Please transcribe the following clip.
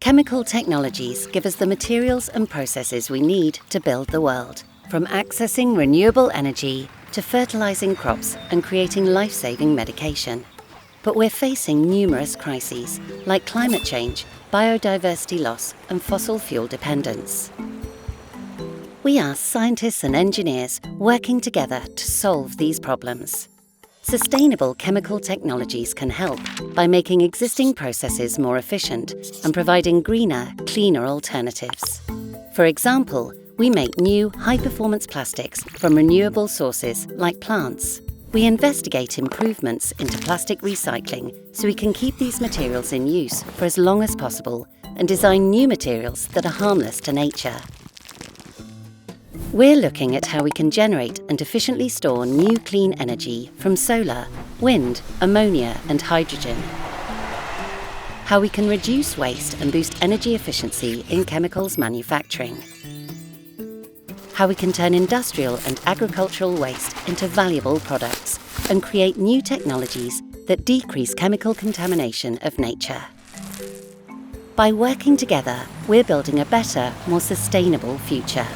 Chemical technologies give us the materials and processes we need to build the world, from accessing renewable energy to fertilizing crops and creating life-saving medication. But we're facing numerous crises, like climate change, biodiversity loss, and fossil fuel dependence. We are scientists and engineers working together to solve these problems. Sustainable chemical technologies can help by making existing processes more efficient and providing greener, cleaner alternatives. For example, we make new, high-performance plastics from renewable sources like plants. We investigate improvements into plastic recycling so we can keep these materials in use for as long as possible and design new materials that are harmless to nature. We're looking at how we can generate and efficiently store new clean energy from solar, wind, ammonia and hydrogen. How we can reduce waste and boost energy efficiency in chemicals manufacturing. How we can turn industrial and agricultural waste into valuable products and create new technologies that decrease chemical contamination of nature. By working together, we're building a better, more sustainable future.